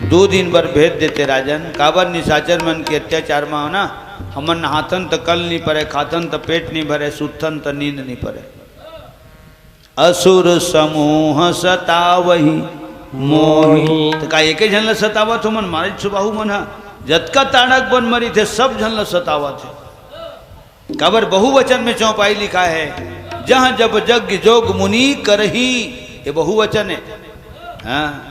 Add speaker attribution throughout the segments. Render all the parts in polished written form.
Speaker 1: 2 दिन बर भेज देते राजन। काबर निशाचर मन के अत्याचार में हो ना, हमन नहाथन तो कल नहीं पड़े, खाथन तो पेट नहीं भरे, सुतन तो नींद नहीं पड़े। असुर समूह सतावही मोही, तो का एक झन ल सतावत हो मन, मारे सुबाहु मन हा जतका ताड़क बन मरी थे सब झन ल सतावत है। काबर बहुवचन में चौपाई लिखा है, जहाँ जब जग जोग मुनि करही, ये बहुवचन है। हाँ,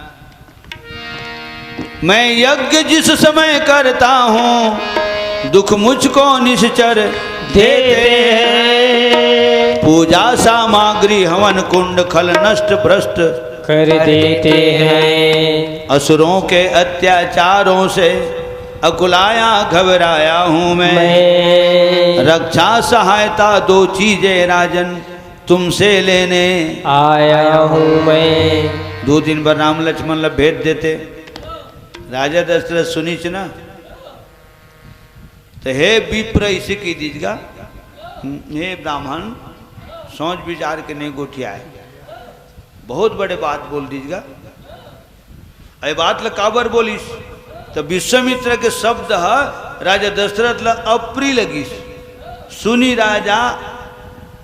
Speaker 1: मैं यज्ञ जिस समय करता हूँ दुख मुझको निश्चर देते हैं, पूजा सामग्री हवन कुंड खल नष्ट भ्रष्ट
Speaker 2: कर देते हैं।
Speaker 1: असुरों के अत्याचारों से अकुलाया घबराया हूँ मैं, रक्षा सहायता 2 चीजें राजन तुमसे लेने
Speaker 2: आया हूँ मैं।
Speaker 1: 2 दिन पर राम लक्ष्मण ला भेज देते। राजा दशरथ सुनीच ना, तो हे विप्र इसे की दीजिएगा, हे ब्राह्मण सोच विचार के नहीं गोठिया है, बहुत बड़े बात बोल दीजिएगा। अरे बात ला काबर बोलीस, तो विश्वामित्र के शब्द राजा दशरथ ला अप्रिय लगी, सुनी राजा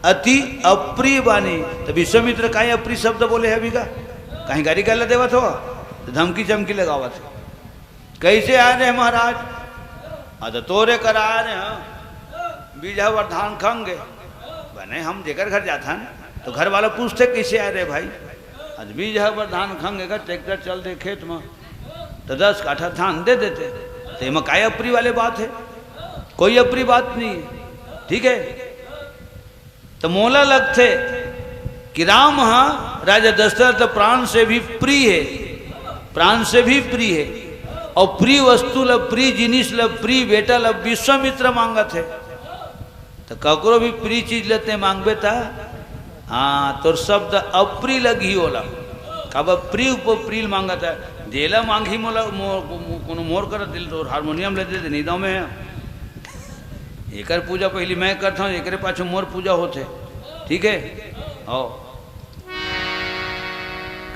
Speaker 1: अति अप्रिय बानी। तो विश्वामित्र काहे अप्रिय शब्द बोले है बिगा, कहीं गाड़ी गाला देवत हो, तो धमकी चमकी लगावत। कैसे आ रहे महाराज, तो तोरे करा रहे बीजा वर्धान खंगे बने, हम जेकर घर जाता न तो घर वाला पूछते कैसे आ रहे भाई, आज बीज वर्धान खंगेगा, ट्रैक्टर चल दे खेत में तो 10 काठा धान दे देते। तो ये काय अप्रिय वाले बात है, कोई अप्रिय बात नहीं है, ठीक है। तो मोला लगते कि राम राजा दशरथ प्राण से भी प्रिय है, प्राण से भी प्रिय है, और प्रिय वस्तु ल प्रिय जिनिस ल प्रिय बेटा ल विश्वामित्र मांगत है। तो ककरो भी प्रिय चीज लेते मांगबे था, हाँ तोर शब्द अप्रिय लगी होला, कब प्रिय उप प्रिय मांगत है, देला मांगी मोला कोनो मोर कर दिल तो हारमोनियम ले दे नहीं दाव में है। एकर पूजा पहली मैं करता हूँ, एक पाछे मोर पूजा होते, ठीक है। ओ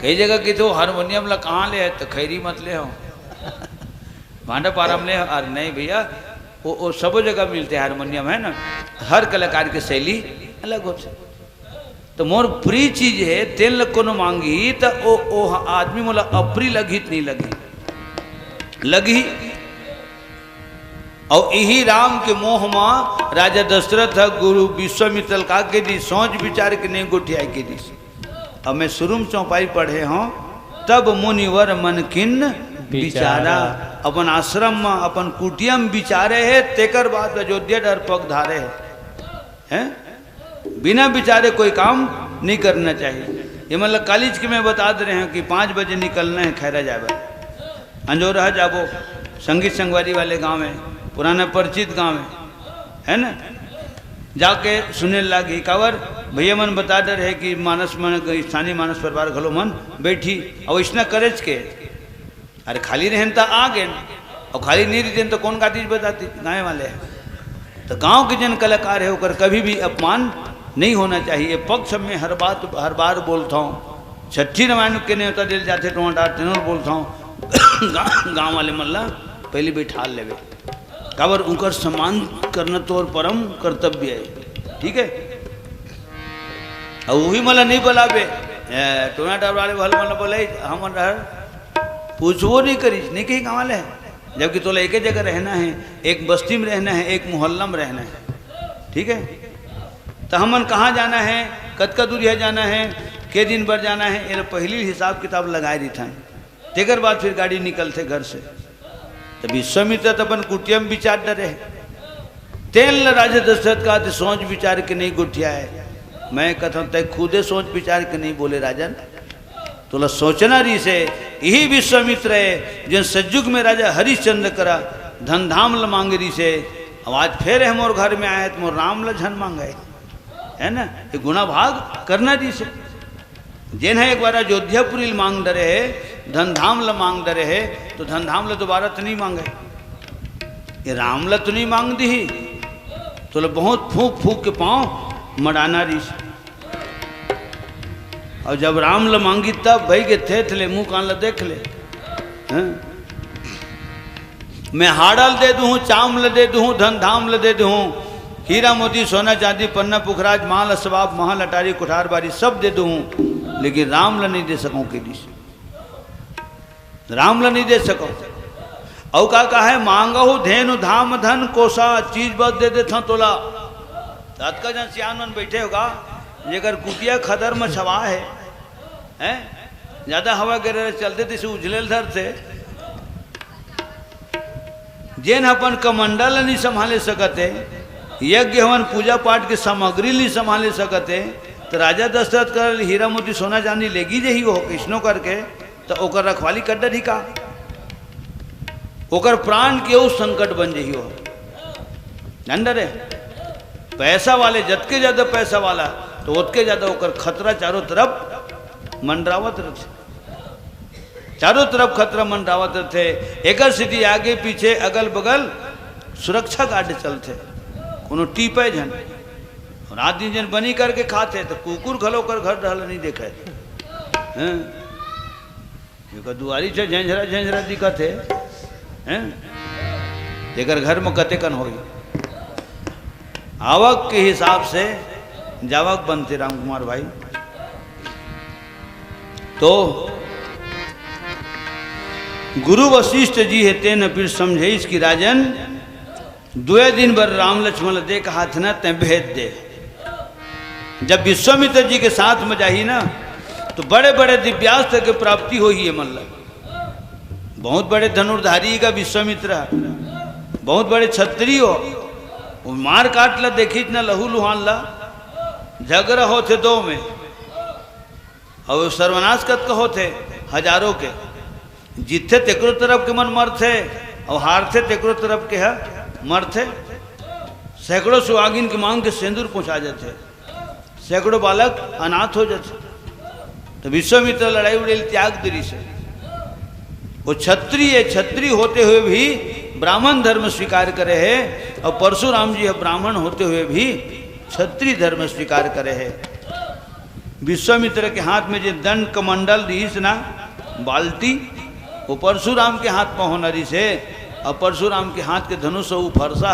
Speaker 1: कई जगह की तो हारमोनियम ला कहाँ ले है, तो खैरी मत ले हो भांडा पारम ले, अरे नहीं भैया वो सब जगह मिलते हैं हारमोनियम, है ना, हर कलाकार की शैली अलग होती। तो मोर प्रिय चीज है तेल कोनो मांगी तो ओ आदमी मोला अप्रिय लगी नहीं लगी। और यही राम के मोह में राजा दशरथ गुरु विश्वामित्र का के दी सोच विचार के नहीं गोठिया के दी। अब मैं शुरू में चौपाई पढ़े हूँ, तब मुनिवर मन किन विचारा, अपन आश्रम में अपन कुटियम विचारे है, तेकर बाद अयोध्या डर पग धारे है। बिना विचारे कोई काम नहीं करना चाहिए। ये मतलब कॉलेज के मैं बता दे रहे हैं कि 5 बजे निकलना है, खैरा जाबे अंजोरा जाबो, संगीत संगवारी वाले गांव में, पुराना परिचित गांव है ना, जाके सुने लगी कावर भैया मन बता दे रहे कि मानस मन स्थानीय मानस परिवार घलो मन बैठी, और इसना करेज के अरे खाली रहन तो आ गए, और खाली नहीं रहते तो कौन गाती बताती, गाँव वाले हैं। तो गांव के जन कलाकार है होकर कभी भी अपमान नहीं होना चाहिए। पक्ष में हर बार बोलता हूँ, छठी रामायण के न्योता दिल जाते तो बोलता हूँ गाँव वाले मल्ला पहले बैठा लेवे, काबर उनकर सम्मान करना तो और परम कर्तव्य है, ठीक है। और वही मला नहीं बोलावे, टोनाटार वाले भल मला बोले हम पूछवो नहीं करी, नहीं कहीं गाँव वाले है, जबकि तोला एक ही जगह रहना है, एक बस्ती में रहना है, एक मोहल्ला में रहना है, ठीक है। तो हमन कहाँ जाना है, कतका दूरिया जाना है, के दिन भर जाना है, ये पहली हिसाब किताब लगाए दी था, तेकर बाद फिर गाड़ी निकलते घर से। तो विश्वामित्र तो अपन कुटियम विचार डरे, तेल राजा दशरथ का सोच विचार के नहीं गुठिया है। मैं कहता हूँ तय खुदे सोच विचार के नहीं बोले राजन, तोला सोचना रही से यही विश्वामित्र है जिन सज्जुग में राजा हरिश्चंद्र करा धन धाम ल मांगे रही से, अब आज फिर है मोर घर में आए तो मोर राम ल झन मांगे, है ना, ये गुना भाग करना रही से। जिन है एक बार अयोध्यापुरी मांग डरे है, धन धाम ल मांग डरे है, तो धन धाम ल दोबारा तो नहीं मांगे, ये राम ल तो नहीं मांग दी, तो बहुत फूक फूक के पाँव मडाना रही से। और जब राम ल मांगी तब भाई के थे मुँह कान ल देख ले, मैं हाड़ल दे दूँ, चामल दे दूँ, धन धामल दे दूँ, हीरा मोती सोना चांदी पन्ना पुखराज माल असबाब महल अटारी कुठार बारी सब दे दूँ, लेकिन रामल नहीं दे सकूँ के दी रामल नहीं दे सको। औ का है मांगहु धेनु धाम धन कोसा चीज बस दे दे था तोला। रात का जन सियान मन बैठे होगा जेकर कुटिया खदर में छवा है, हैं ज्यादा हवा गिरे चलते थे उजलेल धर थे, जेन अपन कमंडल नहीं संभाले सकते, यज्ञ हवन पूजा पाठ के सामग्री नहीं संभाले सकते, तो राजा दशरथ कर हीरा मोती सोना चांदी लेगी जे ही हो कृष्णो करके, तो ओकर रखवाली कर डरी का, ओकर प्राण के उस संकट बन जही हो। जान डरे पैसा वाले जतके ज्यादा पैसा वाला तो उतके ज्यादा ओकर खतरा चारों तरफ मंडरावत रहे, चारों तरफ खतरा मंडरावत रहे। एक स्थिति आगे पीछे अगल बगल सुरक्षा गार्ड चलते, कोनो टीपे जन रात दिन जन बनी करके खाते तो कुकुर घलो कर घर रहल नहीं देखे, दुआरी से झंझरा झंझरा दिक्कत है, जेकर घर में कते कन होगी आवक के हिसाब से जावक बनते राम कुमार भाई। तो गुरु वशिष्ठ जी है तेन फिर समझे इसकी राजन दुए दिन भर राम लक्ष्मण देख हाथ न ते भेद दे। जब विश्वामित्र जी के साथ में जाही ना तो बड़े बड़े दिव्यास्त्र की प्राप्ति हो ही है, मतलब बहुत बड़े धनुर्धारी का विश्वामित्र, बहुत बड़े क्षत्रिय हो, वो मार काट ला देखी न लहू लुहान ला झगड़ा होते दो में, और सर्वनाश कत का होते हजारों के, जीतते तेकरो तरफ के मन मरते और हारते तेकरो तरफ के है मरते। सैकड़ों सुहागिन की मांग के सिंदूर पहुंचा जाते, सैकड़ों बालक अनाथ हो जाते। तो विश्वामित्र लड़ाई उड़ेल त्याग दरी से, वो क्षत्रिय होते हुए भी ब्राह्मण धर्म स्वीकार करे है, और परशुराम जी ब्राह्मण होते हुए भी क्षत्रिय धर्म स्वीकार करे है। विश्वामित्र के हाथ में जो दंड कमंडल रहीस ना बाल्टी, वो परशुराम के हाथ में होना रही से, और परशुराम के हाथ के धनुष वो फरसा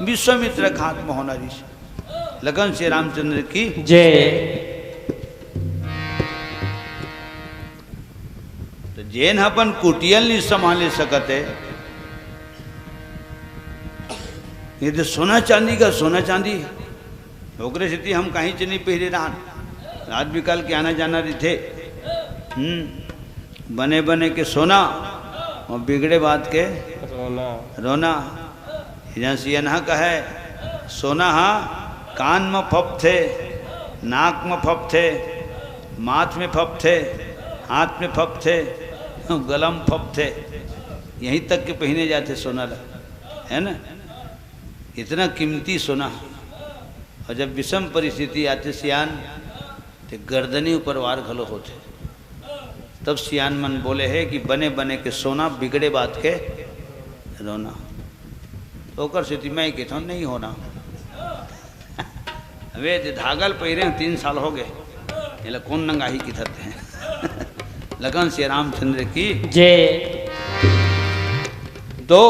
Speaker 1: विश्वामित्र के हाथ में होना रही से। लगन श्री रामचंद्र की
Speaker 2: जय।
Speaker 1: तो जेन अपन कुटियल नहीं संभाले सकते, ये तो सोना चांदी का सोना चांदी ओकरे स्थिति हम कहीं से नहीं पहरे रहा, रात भी कल के आना जाना रही थे, बने बने के सोना और बिगड़े बात के रोना। यहाँ सियनहा का है सोना, हाँ कान में फप थे, नाक में फप थे, माथ में फप थे, हाथ में फप थे, गलम फप थे, यहीं तक के पहने जाते सोना है ना, इतना कीमती सोना। और जब विषम परिस्थिति आते सियान तो गर्दनी ऊपर वार घलो होते, तब सियान मन बोले है कि बने बने के सोना बिगड़े बात के रोना। तो ओकर स्थिति मैं कहता हूँ नहीं होना। वे धागल पहिरे 3 साल हो गए, ये कौन नंगाही की थते हैं। लगन श्री रामचंद्र की
Speaker 2: जय।
Speaker 1: तो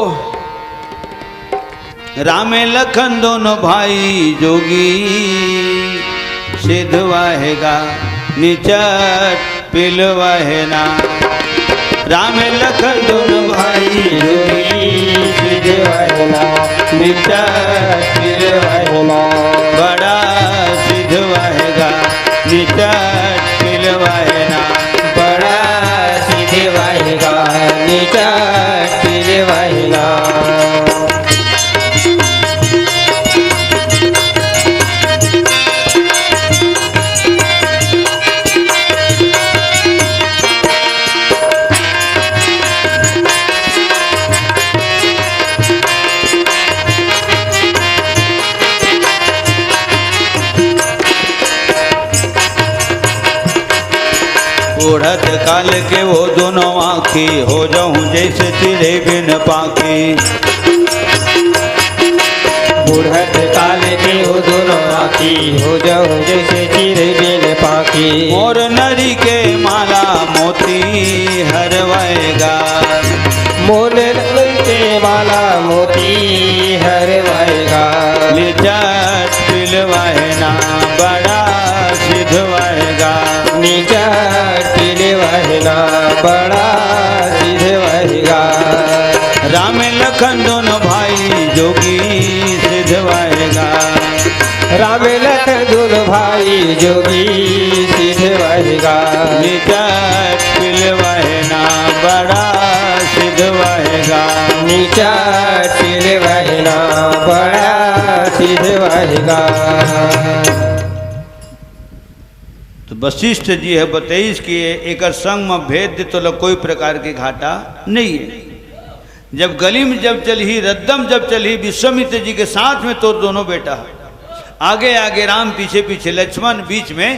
Speaker 1: रामे लखन दोनों भाई जोगी, सिद्धवाहेगा निचट पिलवाहेना। रामे लखन दोनों भाई जोगी,
Speaker 2: सिद्धवाहेना
Speaker 1: निचट
Speaker 2: पिलवाहेना।
Speaker 1: बड़ा सिद्धवाहेगा निचट पिलवाहेना।
Speaker 2: बड़ा सिद्धवाहेगा निचट पिलवाहेना।
Speaker 1: उड़त काल के वो दोनों आँखी, हो जाऊं जैसे चिड़े बिन पाखी।
Speaker 2: बुढ़त काल के वो दोनों आँखी, हो जाऊं जैसे चिड़े बिन पाखी।
Speaker 1: मोर नरी के माला मोती हरवाएगा,
Speaker 2: मोर नरी के माला मोती हरवाएगा।
Speaker 1: निजत पिलवाना बड़ा सिद्धवाएगा।
Speaker 2: निजत पिलवाना बड़ा सिद्धवाएगा।
Speaker 1: राम लखन दोनों भाई जोगी सिद्धवाएगा।
Speaker 2: राम लखन दोनों भाई जोगी सिद्धवाएगा।
Speaker 1: निजत पिलवाना बड़ा सिद्धवाएगा।
Speaker 2: निजत पिलवाना बड़ा सिद्धवाएगा।
Speaker 1: तो वशिष्ठ जी है 22 की एक संग में भेद तो ल कोई प्रकार के घाटा नहीं है। जब गली में जब चली रद्दम जब चली विश्वामित्र जी के साथ में तो दोनों बेटा आगे आगे राम पीछे पीछे लक्ष्मण बीच में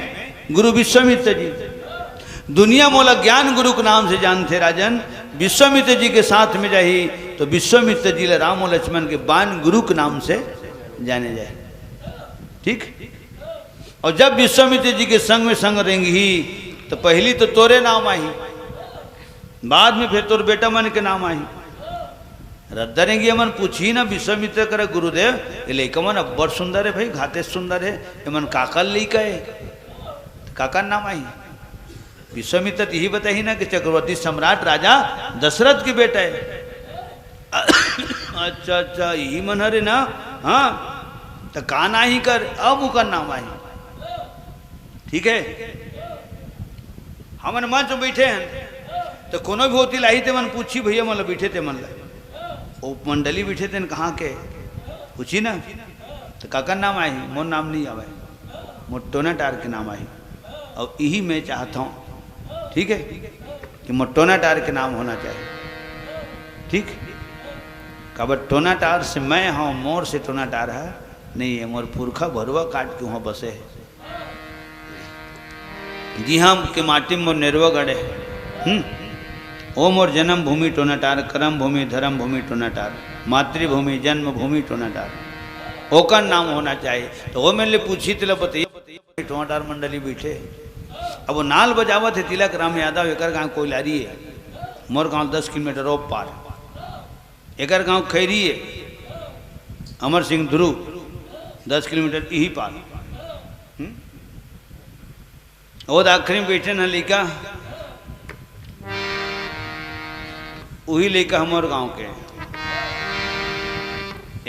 Speaker 1: गुरु विश्वामित्र जी। दुनिया मोला ज्ञान गुरु के नाम से जानते राजन। विश्वामित्र जी के साथ में जाही तो विश्वामित्र जी राम और लक्ष्मण के बाण गुरु के नाम से जाने जाए। ठीक। और जब विश्वामित्र जी के संग में संग रहेंगी तो पहली तो तोरे नाम आई, बाद में फिर तोर बेटा मन के नाम आई। रद्दरेंगी मन पूछी ना विश्वामित्र करे गुरुदेव ये लड़का मन अब्बर सुंदर है भाई, घाते सुंदर है, ये मन काका लड़का है, काका नाम आई। विश्वामित्र यही बताई ना कि चक्रवर्ती सम्राट राजा दशरथ के बेटा है। अच्छा अच्छा यही मन हरे ना। हाँ तो का ना ही कर अब उका नाम आई। ठीक है। हमन मंच में बैठे हैं तो कोनो भी होती लाई थे मन पूछी भैया मन बैठे थे मन ओ मंडली बैठे थे कहाँ के पूछी ना तो काका नाम आई, मोर नाम नहीं आवे, मोर टोना टार के नाम आई। और यही मैं चाहता हूँ ठीक है कि मोर टोना टार के नाम होना चाहिए। ठीक। कबर टोना टार से मैं हाँ मोर से टोना टार है नहीं है, मोर पुरखा भरुआ काट के वहाँ बसे है। जी हाँ के माटी मोर नेरवा गढ़े। ओ मोर जन्म भूमि टोनाटार, कर्म भूमि धर्म भूमि टोनाटार, मातृभूमि जन्म भूमि टोनाटार, ओकर नाम होना चाहिए। तो वो मेरे लिए पूछी तिला बताइए टोनाटार मंडली बैठे। अब वो नाल बजावत है तिलक राम यादव एकर गाँव कोयलारी है, मोर गाँव 10 किलोमीटर ओ पार, एकर गाँव खैरी है, अमर सिंह ध्रुव 10 किलोमीटर यही पार। वो आखिरी में बैठे न लड़का वही लड़का हमारे गांव के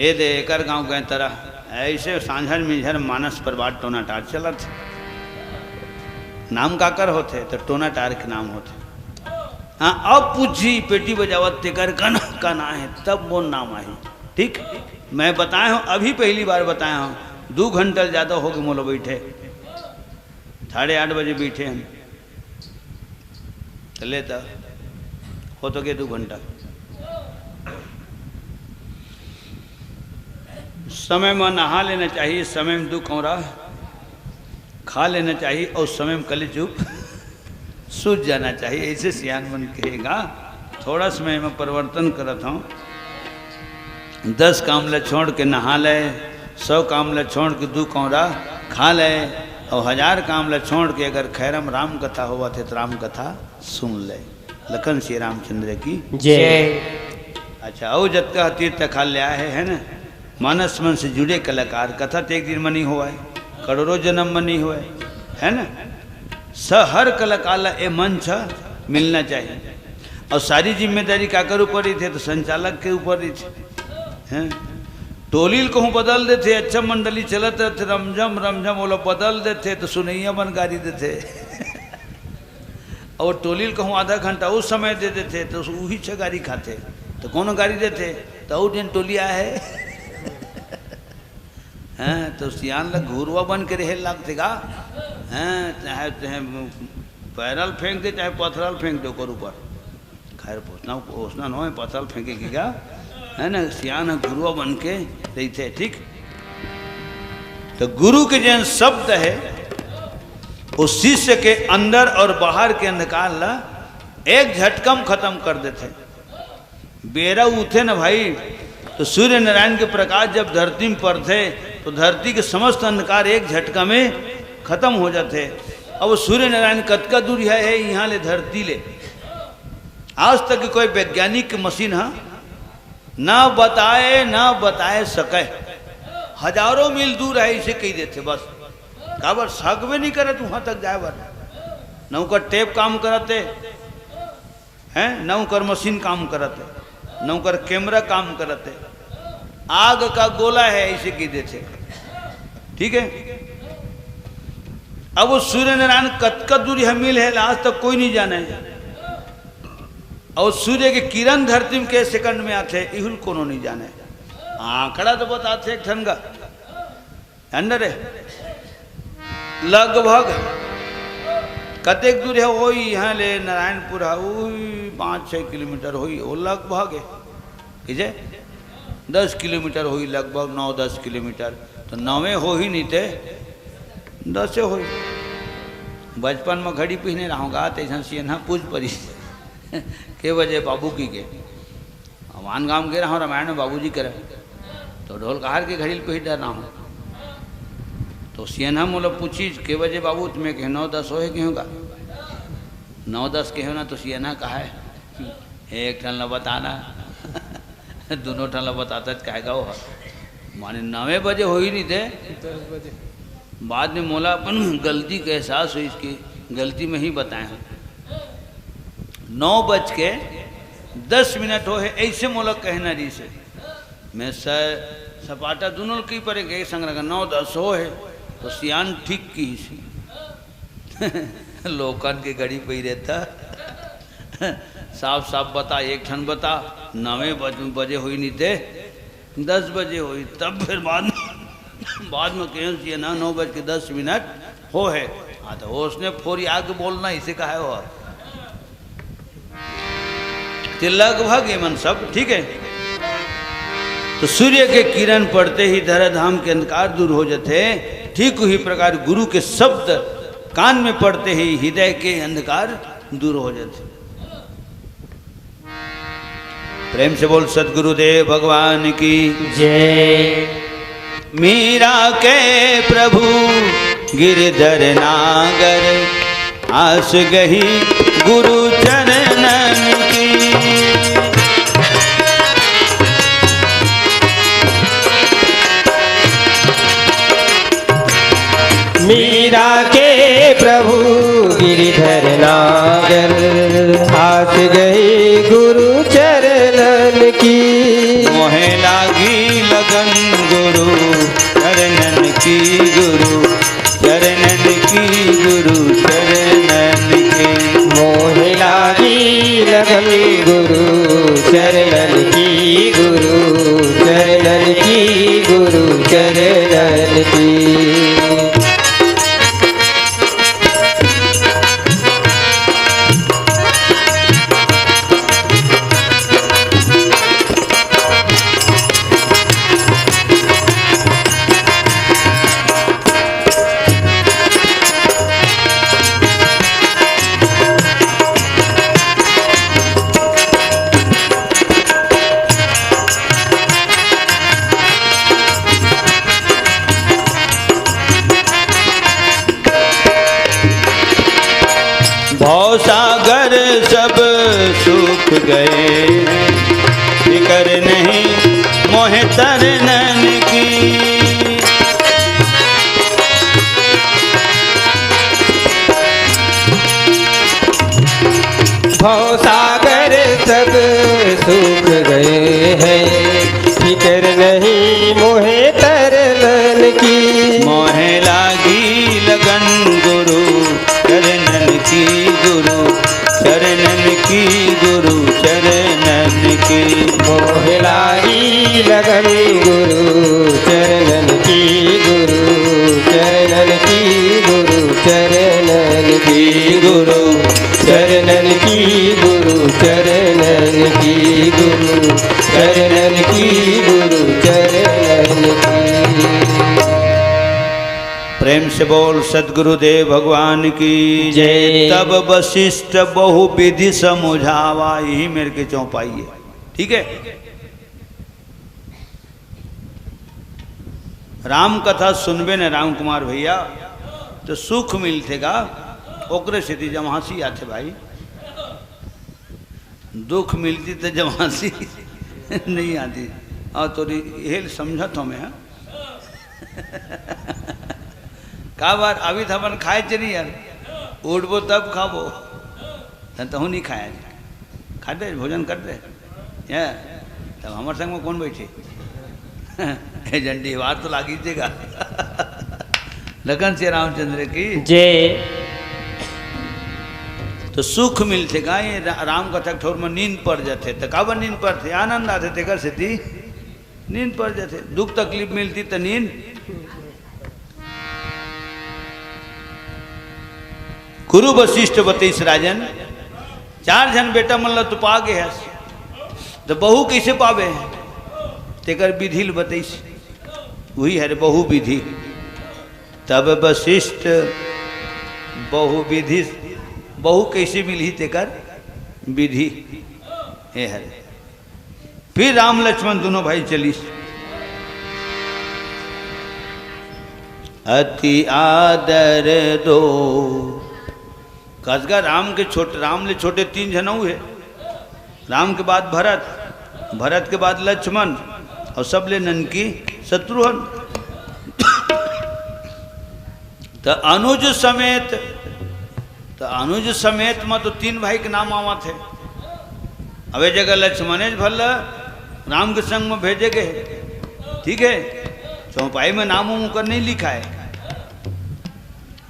Speaker 1: ए दे एकर गांव गए तरह ऐसे सांझर मिझर मानस परवार टोना टार चलत नाम काकर होते तो टोना टार के नाम होते। हाँ अब पूछी पेटी बजावत तेकर कन का ना है तब वो नाम आई। ठीक। मैं बताया हूँ अभी पहली बार बताया हूँ 2 घंटा ज़्यादा हो गए मोलो बैठे 8:30 बजे बैठे हम चले था हो तो गए 2 घंटा। समय में नहा लेना चाहिए, समय में 2 कौरा खा लेना चाहिए और समय में कली चुप सूझ जाना चाहिए। ऐसे सियान मन कहेगा। थोड़ा समय में परिवर्तन करता हूँ। 10 काम ले छोड़ के नहा ले, 100 काम ले छोड़ के 2 कौरा खा ले और 1000 काम ले छोड़ के अगर खैरम राम कथा हुआ थे तो राम कथा सुन ले। लखन श्री रामचंद्र की
Speaker 2: जय।
Speaker 1: अच्छा और जत का तीर्थ खा ले आए है ना मानस मन से जुड़े कलाकार कथा तो एक दिन में नहीं हुआ है, करोड़ों जन्म में नहीं हुआ है ना। हर कलाकार ला ए मंच मिलना चाहिए और सारी जिम्मेदारी काकर ऊपर ही थे तो संचालक के ऊपर ही थे हैं। टोली कहूँ बदल देते अच्छा मंडली चलत रहते रमझम रमझम वो लोग बदल देते तो सुनैया बन गाड़ी देते और टोली कहूँ आधा घंटा उस समय दे देते तो वही 6 गाड़ी खाते तो कौन गाड़ी देते तो और दिन टोली आया है हैं तो सियान लग घुरवा बन के रहे लगते का हैं चाहे पैरल फेंक दे चाहे पथरल फेंक दे ओकर ऊपर खैर पोसना न हो पथरल फेंकेगा है ना। सियान गुरुआ बन के रही थे। ठीक। तो गुरु के जैन शब्द है उस शिष्य के अंदर और बाहर के अंधकार ला एक झटकम खत्म कर देते। बेरा उठे ना भाई तो सूर्य नारायण के प्रकाश जब धरती में पड़ते तो धरती के समस्त अंधकार एक झटका में खत्म हो जाते। अब सूर्य नारायण कतका दूर है यहाँ ले धरती ले आज तक कोई वैज्ञानिक मशीन है ना बताए सके, हजारों मील दूर है इसे कही देते बस काबर सगवे नहीं करे वहां तक जाए बर न उनका टेप काम करते हैं, न उनकर मशीन काम करते, न उनकर कैमरा काम करते, आग का गोला है इसे कही देते। ठीक है, अब वो सूर्य नारायण कत दूरी है मील है आज तक कोई नहीं जाने, और सूर्य के किरण धरती में के सेकंड में आते इहुल कोनो नहीं जाने। आंकड़ा तो बताते एक ठन का अंदर है लगभग कतेक दूर है वो यहाँ ले नारायणपुर है वो 5-6 किलोमीटर हुई वो लगभग है, ठीक है 10 किलोमीटर हुई लगभग 9-10 किलोमीटर तो 9 हो ही नहीं थे 10 हो। बचपन में घड़ी पहने रहूँगा तो ऐसा सिन्हा पूछ पड़ी के बजे बाबू की के मान गाँव के रहा हूँ रामायण में बाबूजी करे तो ढोल कहार के घड़ी पे ही डर रहा हूँ तो सिन्हा मोला पूछी के बजे बाबू तुम्हें कहे 9-10 हो है क्यों का 9-10 के हो ना तो सिन्हा कहा है एक ठन बताना दोनों ठन बताता कहेगा वो माने 9 बजे हो ही नहीं थे 10 बजे बाद में मोला अपन गलती का एहसास हुई इसकी गलती में ही बताए 9:10 हो है ऐसे मोला कहना रही से मैं सपाटा दोनों की पर एक संग लगा 9-10 हो है तो सियान ठीक की सी लोकन के घड़ी पे ही रहता साफ साफ बता एक ठन बता 9 बजे हुई नहीं थे 10 बजे हुई तब फिर बाद में कह दिया ना 9:10 हो है। हाँ तो वो उसने फोरी आगे बोलना इसे कहा है वो तो लगभग ये मन सब ठीक है। तो सूर्य के किरण पड़ते ही धराधाम के अंधकार दूर हो जाते, ठीक उसी प्रकार गुरु के शब्द कान में पड़ते ही हृदय के अंधकार दूर हो जाते। प्रेम से बोल सद्गुरुदेव भगवान की
Speaker 2: जय।
Speaker 1: मीरा के प्रभु गिरधर नागर आस गही गुरु चरणन की।
Speaker 2: मीरा के प्रभु गिरधर नागर आस गई गुरु चरणन की।
Speaker 1: मोहे लागी लगन गुरु चरणन की गुरु चरणन की गुरु चरणन की।
Speaker 2: मोहे लागी लगन गुरु चरणन की गुरु चरणन की गुरु चरणन की।
Speaker 1: सागर सब सूख गए फिकर नहीं मोहे तरनन की।
Speaker 2: भव सागर सब सूख गए हैं फिकर नहीं मोहे तरनन की।
Speaker 1: मोहे लागी लगन गुरु चरणन की गुरु चरणन की गुरु चरणन की।
Speaker 2: मोहे लागी लगन गुरु चरणन की गुरु चरणन की गुरु चरणन की गुरु चरणन की गुरु चरणन की गुरु चरणन की गुरु चरणन की।
Speaker 1: प्रेम से बोल सद्गुरुदेव भगवान की जय। तब वशिष्ठ बहु विधि समझावा, यही मेरे के चौपाई है ठीक है। राम कथा सुनबे न राम कुमार भैया तो सुख मिलतेगा ओकरे से जमासी आते भाई, दुख मिलती तो जमासी नहीं आती और तो हेल समझत हो मैं का बार अभी तो अपन खाए चे नहीं यार उठबो तब खाबो तो नहीं खाया खाते भोजन करते है तब हमारे संग में कौन बैठे झंडी बात तो लागी देगा लगन से रामचंद्र की
Speaker 2: जय।
Speaker 1: तो सुख मिलते का ये राम कथा ठोर में नींद पड़ जाते तो काबर नींद पड़ते आनंद आते थे कर से थी नींद पड़ जाते दुख तकलीफ मिलती तो नींद। गुरु वशिष्ठ बतेश राजन 4 जन बेटा मतलब तू पा गए है तो बहू कैसे पावे तेकर विधि बतेश वही है बहु विधि तब वशिष्ठ बहु विधि बहु कैसे मिली तेकर विधि हे हरे। फिर राम लक्ष्मण दोनों भाई चली अति आदर दो कसगा राम ले छोटे 3 जन हुए राम के बाद भरत के बाद लक्ष्मण और सब ले ननकी शत्रुघ्न तो अनुज समेत में तो 3 भाई के नाम आवा थे अवे जगह लक्ष्मणेश भल राम के संग में भेजे गए ठीक है चौपाई में नाम उनका नहीं लिखा है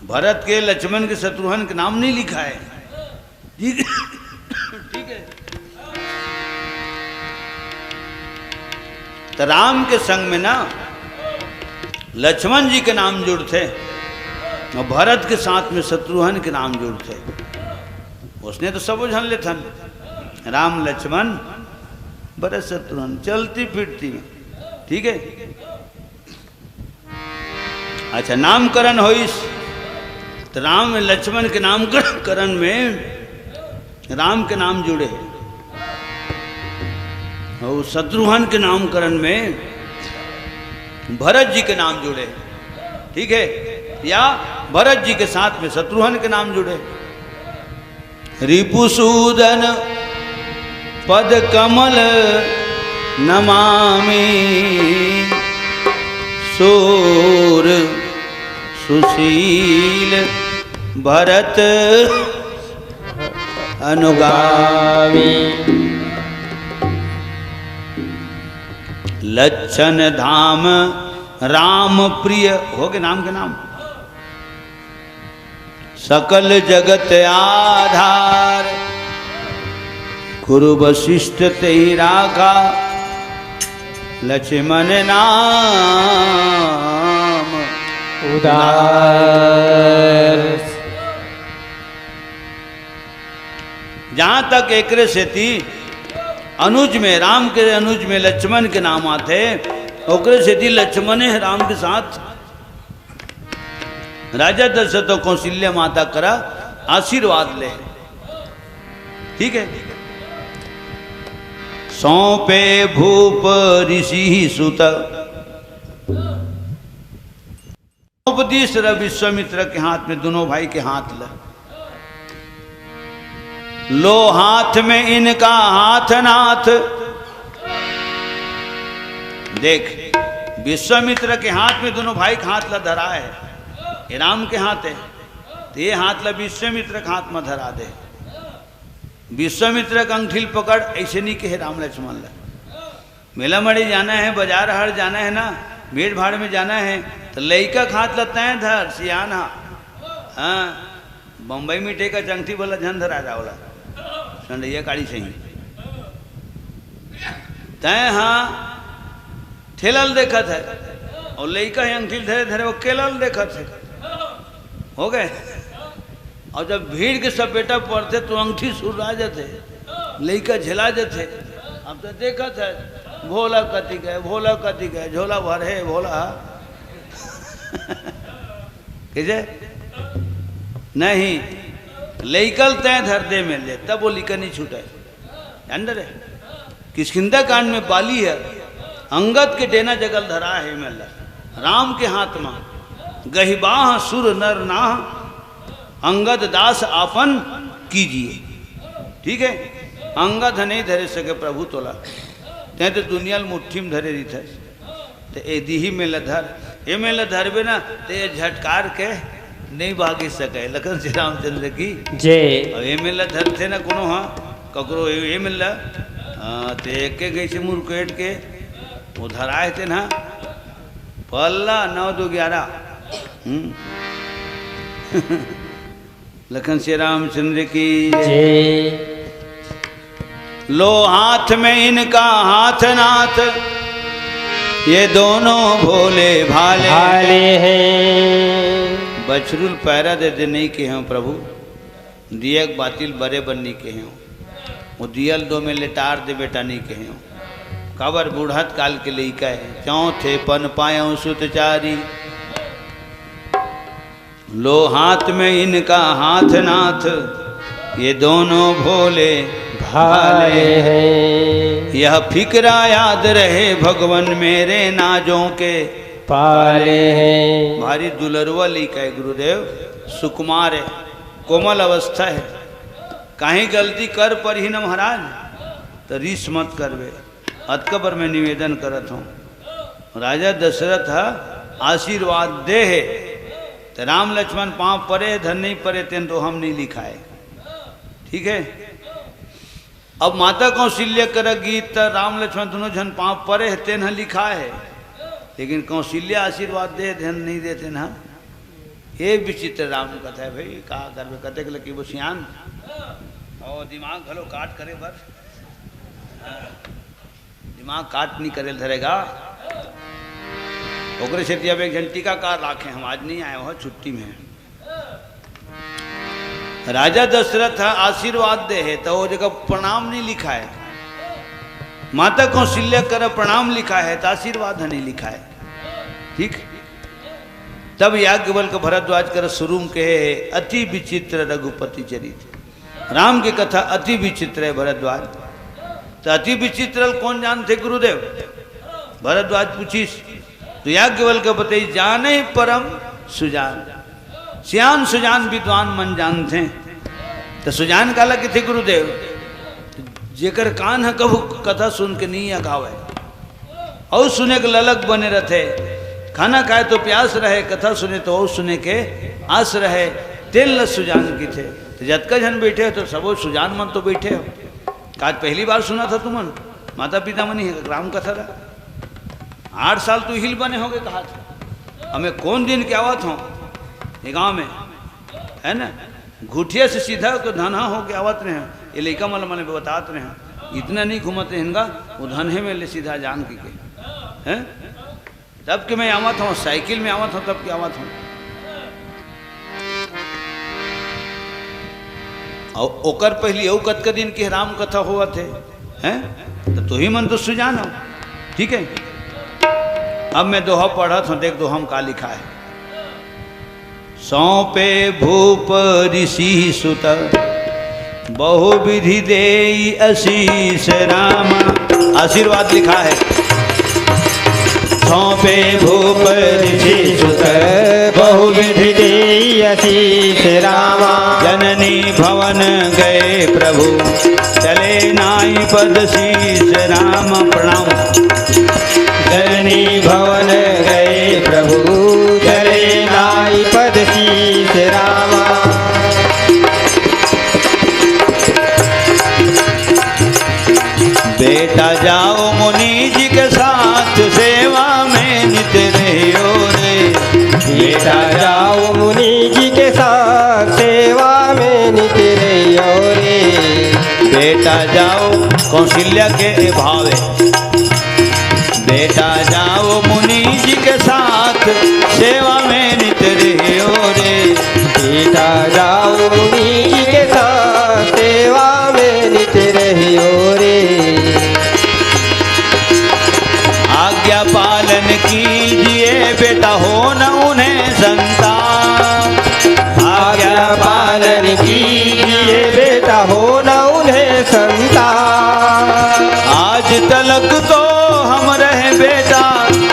Speaker 1: भरत के लक्ष्मण के शत्रुघ्न के नाम नहीं लिखा है ठीक है तो राम के संग में ना लक्ष्मण जी के नाम जुड़ते और भरत के साथ में शत्रुघ्न के नाम जुड़ते उसने तो सब जान लेता राम लक्ष्मण भरत शत्रुघ्न चलती फिरती में ठीक है। अच्छा नामकरण हो इस तो राम लक्ष्मण के नामकरण में राम के नाम जुड़े और शत्रुघ्न के नामकरण में भरत जी के नाम जुड़े ठीक है या भरत जी के साथ में शत्रुघ्न के नाम जुड़े। रिपुसूदन पद कमल नमामि सूर सुशील भरत अनुगामी लच्छन धाम राम प्रिय हो गए नाम के नाम सकल जगत आधार गुरु वशिष्ठ ते राखा लक्ष्मण नाम
Speaker 2: उदार।
Speaker 1: जहां तक एकरे से थी अनुज में राम के अनुज में लक्ष्मण के नाम आते ओकरे से थी लक्ष्मण है राम के साथ राजा दशरथ कौशल्या माता करा आशीर्वाद ले ठीक है। सौंपे भूप ऋषि सुत उपदेश विश्वामित्र के हाथ में दोनों भाई के हाथ लो हाथ में इनका हाथ नाथ देख विश्वामित्र के हाथ में दोनों भाई का हाथ ला धरा है ये राम के हाथ है तो ये हाथ ला विश्वामित्र के हाथ में धरा दे विश्वामित्र का अंगठील पकड़ ऐसे नहीं कहे राम लक्ष्मण ला मेला मड़ी जाना है बाजार हाट जाना है ना भीड़ भाड़ में जाना है तो लइका का हाथ लगता है धर सियाना हाँ बम्बई मीठे का चंगठी बोला झन धरा जाओला संडैया काड़ी सही तय हाँ ठेलल देखा था और लइका ही अंगठील धरे धरे वो केलल देखा थे हो गए और जब भीड़ के सब बेटा पढ़ते तो अंगठी सुरा जाते लइका झेला जाते अब तो देखा था भोला कति गए झोला भर है भोला कैसे नहीं लइकल तय धर दे में ले तब वो लिखा नहीं छूटा अंदर है किष्किंधा कांड में बाली है अंगद के डेना जगल धरा है मेला राम के हाथ में गहिबाह सुर नर नाह अंगद दास आपन कीजिए ठीक है अंगद नहीं धरे सके प्रभु तोला ते तो दुनिया मुट्ठी में धरे रही था तो ए दीही में लधर ये में लधरबे ना तो ये झटकार के नहीं भागी सके। लखन श्री रामचंद्र की
Speaker 2: जय।
Speaker 1: अब ये में लधर थे ना कोनो हाँ ककरो ये मिल तो एक के गई से मुरकेट के उधर आए थे ना पल्ला 9 2 11 लखन श्री रामचंद्र की
Speaker 2: जय।
Speaker 1: लो हाथ में इनका हाथ नाथ ये दोनों भोले भाले
Speaker 2: भाले हैं।
Speaker 1: बछरुल पैरा दे दे नहीं के हैं प्रभु दियक बातिल बड़े बननी के हैं वो दियल दो में लेटार दे बेटा नहीं के हैं काबर बूढ़त काल के लिए कहे चौथे पन पायो सुतचारी। लो हाथ में इनका हाथ नाथ ये दोनों भोले
Speaker 2: भाले हैं।
Speaker 1: यह फिक्रा याद रहे भगवन मेरे नाजों के
Speaker 2: पाले हैं।
Speaker 1: भारी दुलरवा लिखा है गुरुदेव सुकुमार है कोमल अवस्था है कहीं गलती कर पर ही न महाराज तो रीस मत करवे। अतकबर में निवेदन करत हूँ राजा दशरथ आशीर्वाद दे है तो राम लक्ष्मण पाँव परे धन नहीं परे तेन तो हम नहीं लिखा है ठीक है। अब माता कौशल्य कर गीत राम लक्ष्मण दोनों जन पाँव परे तेन लिखा है लेकिन कौशल्य आशीर्वाद दे ध्यान नहीं देते ना। ये विचित्र राम कथा है भाई कहा कर कते के लकी वो सियान और दिमाग घलो काट करे बस दिमाग काट नहीं करे धरेगा ओकरे से अब एक घंटी का कार राखे हम आज नहीं आए हो छुट्टी में। राजा दशरथ आशीर्वाद दे है तो वो जगह प्रणाम नहीं लिखा है माता कौशल्य कर प्रणाम लिखा है तो आशीर्वाद नहीं लिखा है ठीक। तब याज्ञवल्क्य भरद्वाज कर शुरू के अति विचित्र रघुपति चरित राम की कथा अति विचित्र है भरद्वाज तो अति विचित्र कौन जानते गुरुदेव भरद्वाज पूछीस तो याज्ञवल्क्य बताई जाने परम सुजान सियान सुजान विद्वान मन जानते तो सुजान काला के थे गुरुदेव जेकर कान है कभू कथा सुन के नहीं अगावे और सुने के ललक बने रहते खाना खाए तो प्यास रहे कथा सुने तो और सुने के आस रहे तेल ल सुजान की थे तो जतका जन बैठे हो तो सबो सुजान मन तो बैठे हो आज पहली बार सुना था तुमन माता पिता मनी है राम कथा रहा 8 साल तो हिल बने होगे कहा था हमें कौन दिन के आवत हो ये गाँव में है ना घुटिया से सीधा तो धनहा हो के आवत रहे ये लड़का मल मन बतात रहे इतना नहीं घूमते हिंगा वो धनहे में ले सीधा जान के हैं तब के मैं आवत हूँ साइकिल में आवत हूँ तब के आवत हूँ और ओकर पहली औ कत का दिन की राम कथा हुआ थे हैं तो ही मन तो सुजान हो ठीक है। अब मैं दोहा पढ़ा था देख दो हम का लिखा है सौंपे भूप ऋषि सुत बहु विधि देई आशीष राम आशीर्वाद लिखा है सौंपे भूप ऋषि सुत
Speaker 2: बहु विधि देई आशीष रामा।
Speaker 1: जननी भवन गए प्रभु चले नाई पद शीश राम प्रणाम।
Speaker 2: जननी भवन गए प्रभु चले नाई पद शीश रामा।
Speaker 1: बेटा जाओ मुनि जी के साथ सेवा में नित रहियो रे
Speaker 2: बेटा जाओ मुनि जी के साथ सेवा में नित रहियो रे।
Speaker 1: बेटा जाओ कौशल्या के भावे बेटा जाओ मुनि जी के साथ सेवा में नित रहियो रे
Speaker 2: बेटा जाओ मुनि जी के साथ सेवा में नित रहियो रे।
Speaker 1: आज्ञा पालन कीजिए बेटा हो न उन्हें संतान
Speaker 2: आज्ञा पालन कीजिए बेटा हो न उन्हें संतान।
Speaker 1: आज तलक तो हम रहे बेटा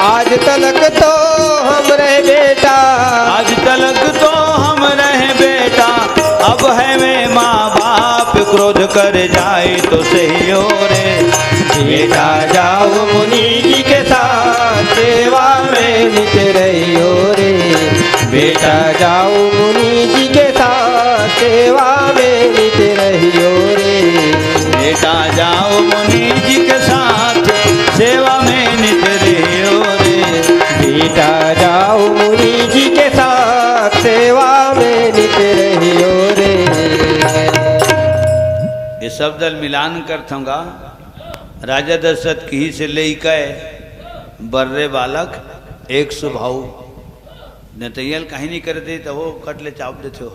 Speaker 2: आज तलक तो हम रहे बेटा
Speaker 1: आज तलक तो हम रहे बेटा अब है मैं माँ बाप क्रोध कर जाए तो सही हो रे
Speaker 2: बेटा जाओ
Speaker 1: जी के साथ सेवा में नित रहियो रे।
Speaker 2: बेटा जाओ मुनि जी के साथ सेवा में नित रहियो रे।
Speaker 1: ये शब्द मिलान करथूंगा। राजा दशरथ की से लेके बर्रे बालक एक स्वभाव नतैयल कहीं नहीं करते तो वो कटले चाप देते हो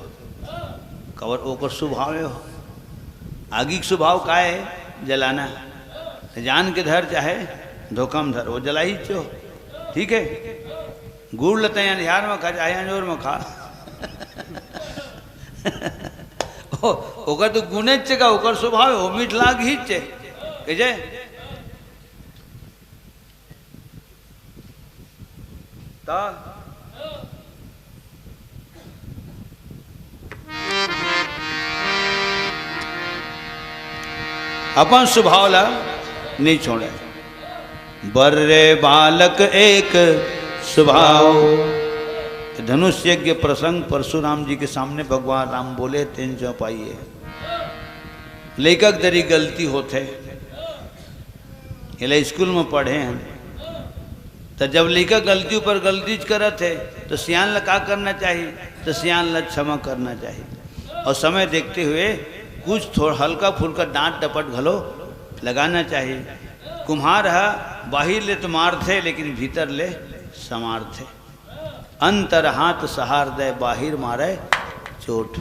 Speaker 1: कवर ओकर स्वभाव हो। आगी के स्वभाव का है जलाना, जान के धर चाहे धोखम धर, वो जला ही चो। ठीक है, गुड़ लते अंधियार में खा चाहे अंजोर में खा ओकर तो गुणे चेगा, ओकर स्वभाव हो मीठ लाग ही चे के जे ता अपन स्वभाव ला नहीं छोड़े। बर्रे बालक एक स्वभाव। धनुष यज्ञ प्रसंग परशुराम जी के सामने भगवान राम बोले तेन जो पाइए लेखक दरी गलती होते ये स्कूल में पढ़े हैं तो जब लेखक गलती ऊपर गलती करत है तो सियान ला का करना चाहिए, तो सियान ला क्षमा करना चाहिए और समय देखते हुए कुछ थोड़ा हल्का फुल्का डांट डपट घलो लगाना चाहिए। कुम्हार है बाहिर ले तो मार थे लेकिन भीतर ले समार थे। अंतर हाथ सहार दे बाहिर मारे चोट।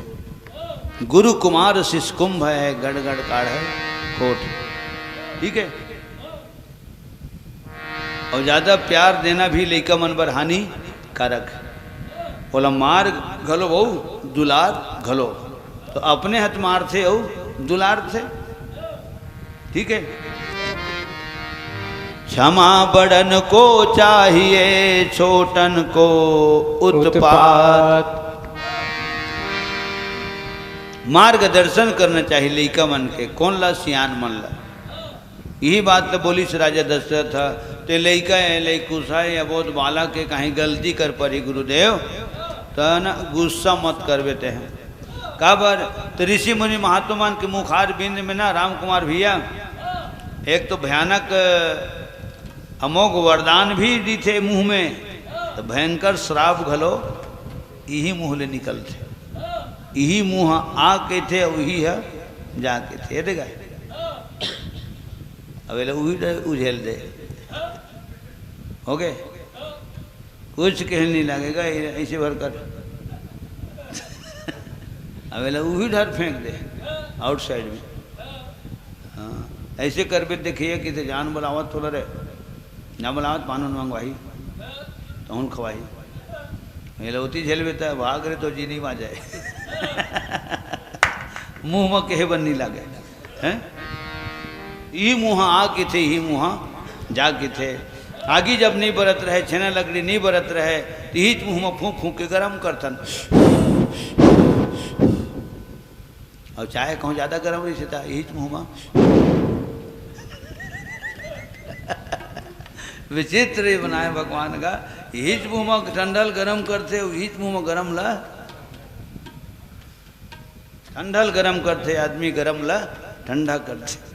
Speaker 1: गुरु कुमार शिष कुंभ है गड़गड़ काढ़ है कोट। ठीक है, और ज्यादा प्यार देना भी लेका मन पर हानि कारक। बोला मार घलो बहु दुलार घलो, तो अपने हथ मार थे और दुलार थे। ठीक है, क्षमा बड़न को चाहिए छोटन को उत्पात। मार्गदर्शन करना चाहिए लेका मन के, कौन ला सियान मन ला। यही बात तो बोली से राजा दशरथ था ते लैका है लैकुसा या बहुत बाला के कहीं गलती कर पड़ी गुरुदेव तो न गुस्सा मत कर बेते हैं। काबर तो ऋषि मुनि महात्मान के मुखार बिंद में ना राम कुमार भैया एक तो भयानक अमोघ वरदान भी दी थे मुंह में, तो भयंकर श्राप घलो यही मुंह ले निकलते, यही मुंह आ के थे वही है जाके थे देगा। अवेला वही उझेल दे हो गए, कुछ कह नहीं लगेगा ऐसे भर कर अवेला वही डर फेंक दे आउटसाइड में। हाँ ऐसे कर भी देखिए कि जान बुलावत तो रे ना बुलावत पानन मंगवाही तो हूँ खवाही मेलौती झेल बेता भाग रहे तो जी नहीं आ जाए मुँह में कहे बन नहीं लगे हैं। यही मुँह आ के थे यही मुँह जा के थे। आगी जब नहीं बरत रहे छेना लकड़ी नहीं बरत रहे तो यही मुँह में फूंक फूंक के गर्म करतन। और चाहे कहूँ ज़्यादा गर्म नहीं था यही मुँह में विचित्र ये बनाए भगवान का। यही मुँह में ठंडल गर्म करते यही मुँह में गर्म ला ठंडल गर्म करते आदमी गर्म ला ठंडा करते।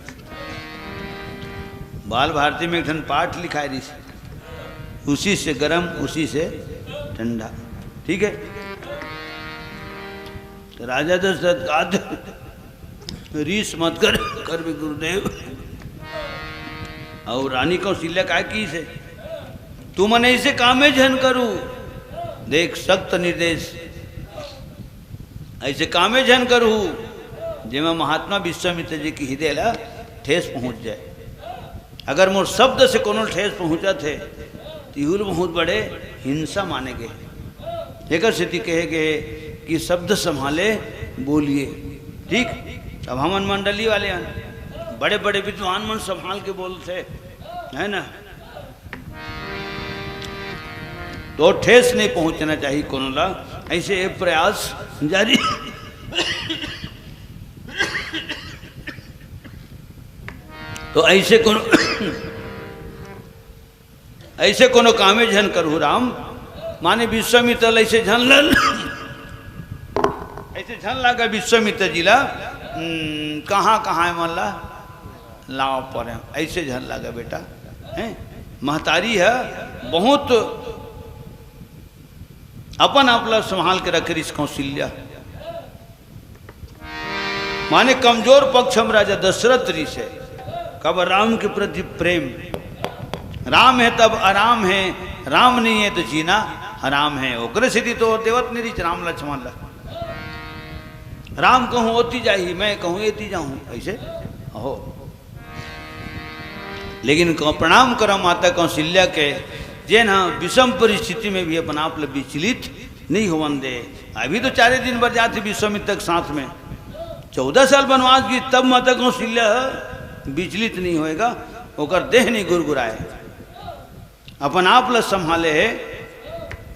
Speaker 1: बाल भारती में एक धन पाठ लिखा है उसी से गर्म उसी से ठंडा। ठीक है, तो राजा दशरथ का रीस मत कर भी गुरुदेव। और रानी कौशल्या का की से तू मन ऐसे कामे झन करू, देख सख्त निर्देश ऐसे कामे झन करू जिसमें महात्मा विश्वामित्र जी की हृदय ला ठेस पहुंच जाए। अगर मोर शब्द से कोनो ठेस पहुंचा थे तिहुल बहुत बड़े हिंसा माने गए। एक स्थिति कहे गए कि शब्द संभाले बोलिए। ठीक, अब हमन मंडली वाले हैं बड़े बड़े विद्वान मन संभाल के बोलते है ना, तो ठेस नहीं पहुंचना चाहिए कोनो ला। ऐसे एक प्रयास जारी तो ऐसे कोनो कामे झन करू राम। माने विश्वामित्र ऐसे झन लन ऐसे झन लगा विश्वामित्र जी ला कहाँ कहाँ है मन ला लाव पर ऐसे झन लगा बेटा हैं। महतारी है बहुत अपन आपला संभाल के रखे इस कौशल्या, माने कमजोर पक्ष हम राजा दशरथ ऋषि से कब राम के प्रति प्रेम, राम है तब आराम है, राम नहीं है तो जीना हराम है। ओकरे सिद्धि तो देवत नहीं रीच राम लक्ष्मण ला, राम कहूँ ओती जाही, मैं कहूँ एती जाऊँ ऐसे हो। लेकिन प्रणाम करो माता कौशल्या के जे ना विषम परिस्थिति में भी अपन आप विचलित नहीं होवन दे। अभी तो 4 दिन पर जाते विश्वामित्र साथ में 14 साल बनवास की, तब माता कौशल्या विचलित नहीं होएगा, ओकर देह नहीं गुरगुराए, अपन आप ल संभाले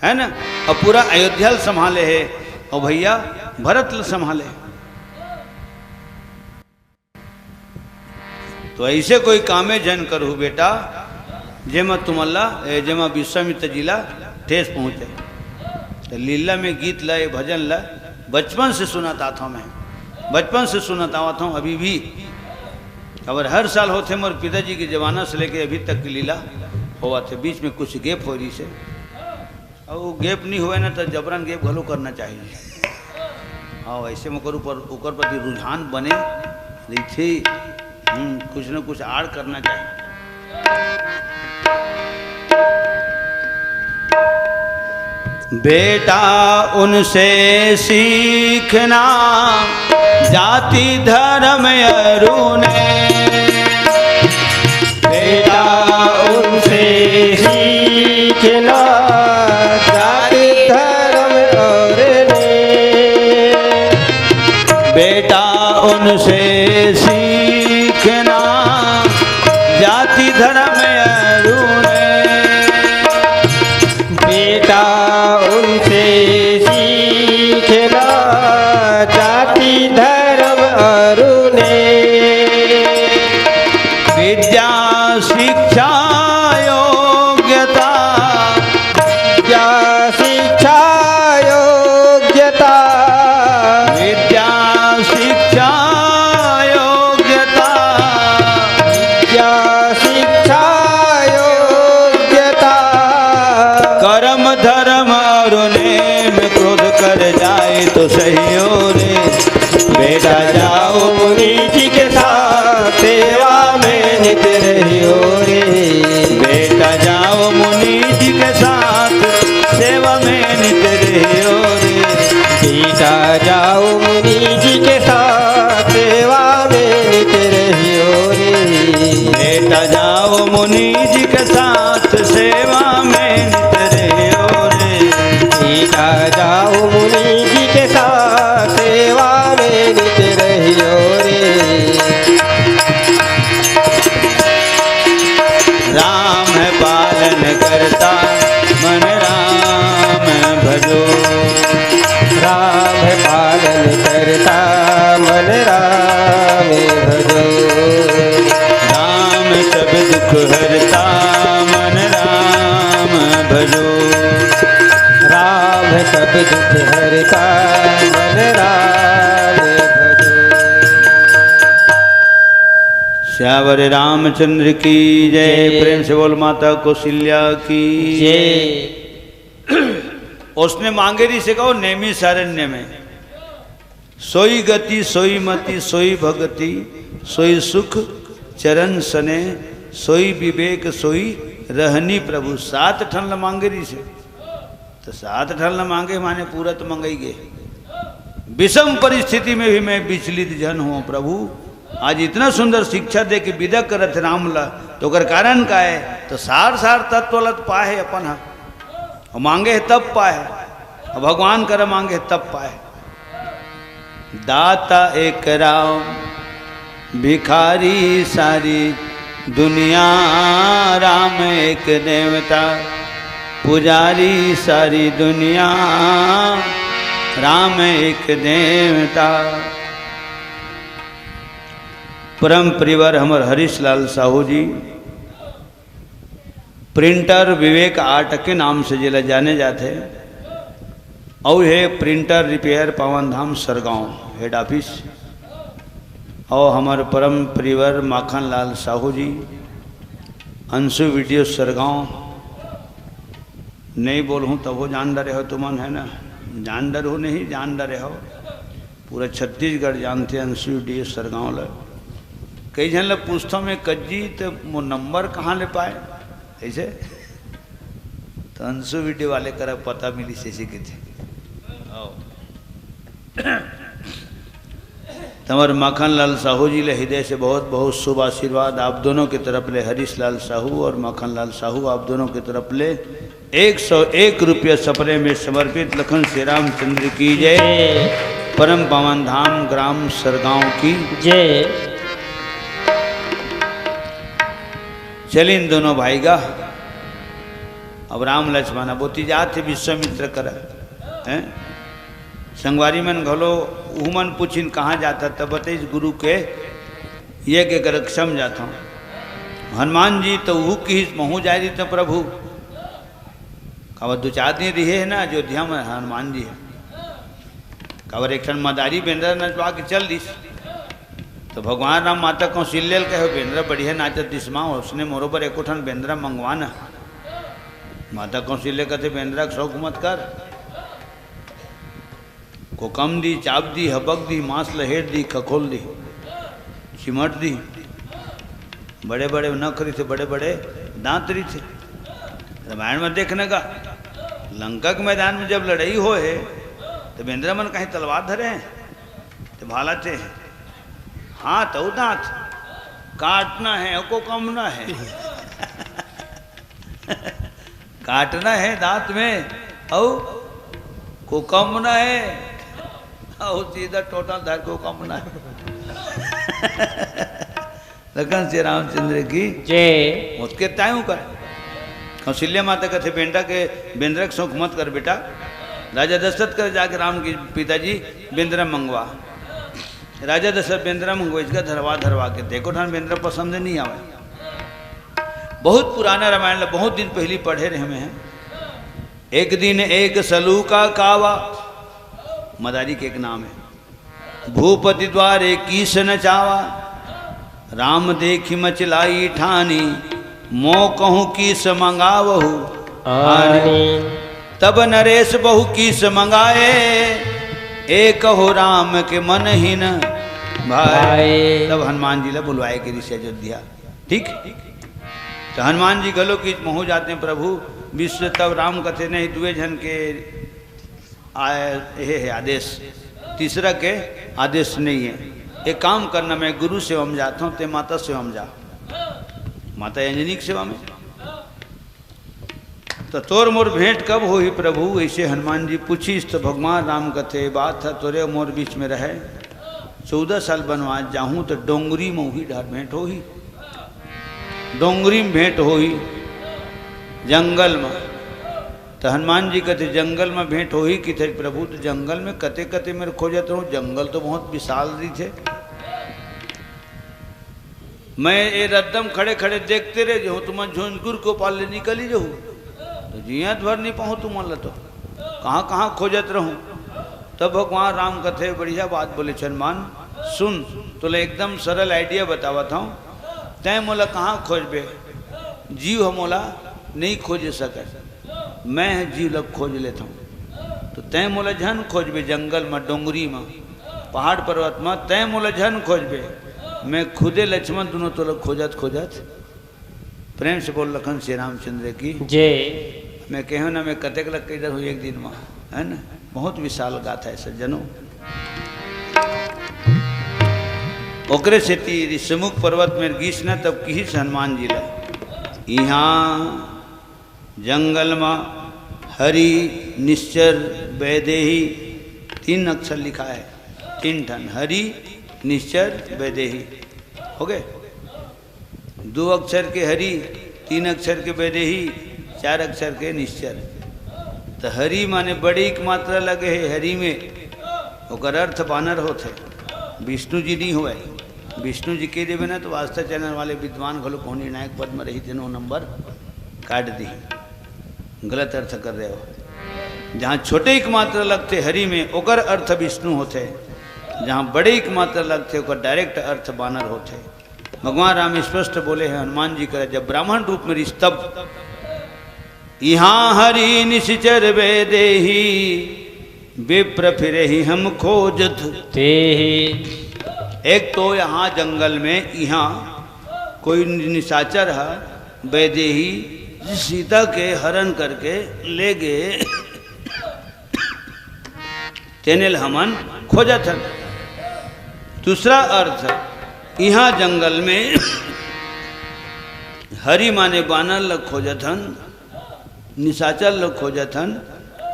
Speaker 1: है ना, और पूरा अयोध्या ल संभाले है, और भैया भरत ल संभाले। तो ऐसे कोई कामे जन करू बेटा जेमा तुमल्ला जेमा विश्वामित्र जिला ठेस पहुँचे। तो लीला में गीत ला भजन ला बचपन से सुनाता था, मैं बचपन से सुनाता हुआ था, अभी भी खबर हर साल होते मोर पिताजी के जमाना से लेके अभी तक की लीला हुआ थे। बीच में कुछ गैप हो रही से, और वो गैप नहीं हुए ना तो जबरन गैप घलो करना चाहिए। हाँ ऐसे में करूँ पर ओकर प्रति रुझान बने रही थी, कुछ न कुछ आड़ करना चाहिए। बेटा उनसे सीखना जाति धर्म अरुणे,
Speaker 2: बेटा उनसे सीखना जाति धर्म और ने,
Speaker 1: बेटा उनसे सीखना जाति धर्म अरुणे,
Speaker 2: बेटा उनसे सीखना जाति धर्म और ने,
Speaker 1: विद्या शिक्षा योग्यता,
Speaker 2: विद्या शिक्षा योग्यता,
Speaker 1: विद्या शिक्षा योग्यता,
Speaker 2: विद्या शिक्षा योग्यता,
Speaker 1: कर्म धर्म और नेम क्रोध कर जाए तो सही हो रे। बेटा जाओ
Speaker 2: मुनि जी के साथ सेवा में नित रहियो रे,
Speaker 1: बेटा जाओ मुनि जी के साथ सेवा में नित रहियो रे।
Speaker 2: बेटा जाओ मुनि जी के साथ सेवा में नित रहियो रे,
Speaker 1: बेटा जाओ मुनि जी के साथ सेवा में नित रहियो रे।
Speaker 2: बेटा जाओ मुनि जी के साथ सेवा में नित रहियो रे।
Speaker 1: राम है पालन करता मन राम भजो,
Speaker 2: राम है पालन करता मन राम भजो,
Speaker 1: राम सब दुख हरता मन राम भजो,
Speaker 2: राम सब दुख हरता मन राम भजो।
Speaker 1: श्यावर रामचंद्र की जय। प्रेम से बोल माता कौशल्या की
Speaker 2: जय।
Speaker 1: उसने मांगेरी से कहो नेमी सारण्य में, सोई गति सोई मति सोई भगति सोई सुख चरण सने, सोई विवेक सोई रहनी प्रभु। 7 ठन मांगेरी से, तो 7 ठन मांगे माने पूरा तो मंगाई गे। विषम परिस्थिति में भी मैं विचलित जन हूँ प्रभु। आज इतना सुंदर शिक्षा दे के विदा करत राम ला, तो अगर कारण का है तो सार सार तत्व लत पाए अपन हा। और मांगे है तब पाए, और भगवान कर मांगे है तब पाए। दाता एक राम भिखारी सारी दुनिया, राम एक देवता पुजारी सारी दुनिया, राम एक देवता। परम परिवार हमर हरीश लाल साहू जी प्रिंटर विवेक आर्ट के नाम से जिला जाने जाते, और है प्रिंटर रिपेयर पवन धाम सरगांव हेड ऑफिस। और हमारे परम परिवर माखन लाल साहू जी, अंशु वीडियो सरगांव, नहीं बोलूँ तब वो जान डरे हो तुमन, है ना, जान डर हो नहीं जान डरे हो, पूरा छत्तीसगढ़ जानते अंशु वीडियो सरगांव ल। कई जन लोग पूछता में कज्जी तो वो नंबर कहाँ ले पाए ऐसे, तो अंशु वीडियो वाले कर पता मिली से के थे। तमर माखन लाल साहू जी ले हृदय से बहुत बहुत शुभ आशीर्वाद आप दोनों की तरफ ले। हरीश लाल साहू और माखन लाल साहू आप दोनों की तरफ ले 101 रुपया सपने में समर्पित। लखन श्री रामचंद्र की जय। परम पावन धाम ग्राम सरगांव की
Speaker 2: जय।
Speaker 1: चले इन दोनों भाई का अब राम लक्ष्मण बोती जाते विश्वामित्र कर हैं संगवारी मन घलो उमन पूछिन कहाँ जाता तब बताइस गुरु के ये के कर क्षम जाता हूँ। हनुमान जी तो वो की महू जाए दी तो प्रभु कवर दो चार दिन रहे है ना अयोध्या में हनुमान जी है कवर एक क्षण मदारी बेंद्र नचवा के चल दिस तो भगवान राम माता कौशल्य कहो बेंद्र बढ़िया नाचत दिस माँ उसने मोरोबर एक उठन बेंद्रा मंगवाना। माता कौशल्य कहते बेंद्रा शौक मत कर को कम दी चाप दी हबक दी मांस लहेट दी खखोल दी चिमट दी बड़े बड़े नखरी थे बड़े बड़े दांतरी थे। रामायण में देखने का लंका के मैदान में जब लड़ाई हो है तो बेंद्रा मन कहीं तलवार धरे हैं तो भालाते हैं हाँ तो दांत काटना है को कमना है काटना है दांत में और को कमना है और सीधा टोटल धर को कमना है। लखन श्री रामचंद्र की
Speaker 2: जय।
Speaker 1: उसके तायू कर कौशल्या माता कहते बेंटा के बेंद्र शौक मत कर बेटा। राजा दशरथ कर जाके राम की पिताजी बेंद्रा मंगवा। राजा दशरथ बेंद्रा मंगवा इसका धरवा धरवा के देखो ठान बेंद्रा पसंद नहीं आवे। बहुत पुराना रामायण बहुत दिन पहले पढ़े रहे हमें हैं। एक दिन एक सलू का कावा मदारी के एक नाम है भूपति द्वारे कीस नचावा राम देखी मचलाई ठानी मो कहूँ कीस मंगावहु आनी तब नरेश बहु कीस मंगाए एक हो राम के मन ही न भाई। तब हनुमान जी ला बुलवाए के ऋषि अयोध्या ठीक। तो हनुमान जी गलो की महू जाते हैं प्रभु विश्व तब राम कथे नहीं दुए जन के आए है आदेश तीसरा के आदेश नहीं है। एक काम करना मैं गुरु सेवा में जाता हूँ ते माता सेवा में जा माता अंजनी की सेवा में तो तोर मोर भेंट कब हो ही प्रभु ऐसे हनुमान जी पूछीस तो भगवान राम कथे बात था तोरे मोर बीच में रहे 14 साल बनवास जाहूँ तो डोंगरी में ही ढार भेंट हो ही डोंगरी में भेंट हो ही जंगल में। तो हनुमान जी कहते जंगल में भेंट हो ही कि थे प्रभु तो जंगल में कते कते मेरे खोजत रहूँ जंगल तो बहुत विशाल रही थे मैं ये रद्दम खड़े खड़े देखते रहे जो तुम झुंझुर को पाले निकली जो तो जियात भर नहीं पाऊँ तुम तो कहाँ कहाँ खोजत रहूँ। तब भगवान राम कथे बढ़िया बात बोले हनुमान सुन तो एकदम सरल आइडिया बतावा था तय मोला कहाँ खोजबे जीव हम मोला नहीं खोज सके मैं जीव लग खोज लेता हूँ तो तय मोला झन खोजबे जंगल में डोंगरी में पहाड़ पर्वत में तय मोला झन खोजबे मैं खुदे लक्ष्मण दोनों तो लोग खोजत खोजत। प्रेम से बोल लखन श्री रामचंद्र की
Speaker 2: जय।
Speaker 1: मैं कहूँ ना मैं कतेक लग इधर हुई एक दिन में है ना बहुत विशाल गाथा है सज्जनों। ओकरे से ऋषमुख पर्वत में गीस न तब की हनुमान जी ला यहाँ जंगल में हरि निश्चर वैदेही 3 अक्षर लिखा है 3 ठन हरि निश्चर वैदेही हो गए 2 अक्षर के हरि 3 अक्षर के वैदेही 4 अक्षर के निश्चर। तो हरि माने बड़ी एक मात्रा लगे है हरि में ओकर अर्थ बानर होते विष्णु जी नहीं हुए विष्णु जी के देवे ना तो वास्ता चैनल वाले विद्वान घलो कौन निर्णायक पद में रही थे 9 नंबर काट दी गलत अर्थ कर रहे हो। जहाँ छोटे एक मात्रा लगते हरि में ओकर अर्थ विष्णु होते जहाँ बड़े एक मात्र लगते ओकर डायरेक्ट अर्थ बानर होते। भगवान राम स्पष्ट बोले हैं हनुमान जी का जब ब्राह्मण रूप में तब यहाँ हरि निश्चर वे देही विप्र फिरे ही हम खोजत
Speaker 2: ते
Speaker 1: एक तो यहाँ जंगल में यहाँ कोई निशाचर है वैदेही सीता के हरण करके ले गए तेनेल हमन खोजा था। दूसरा अर्थ यहाँ जंगल में हरि माने बानर लग खोजथन निशाचर लग खोजथन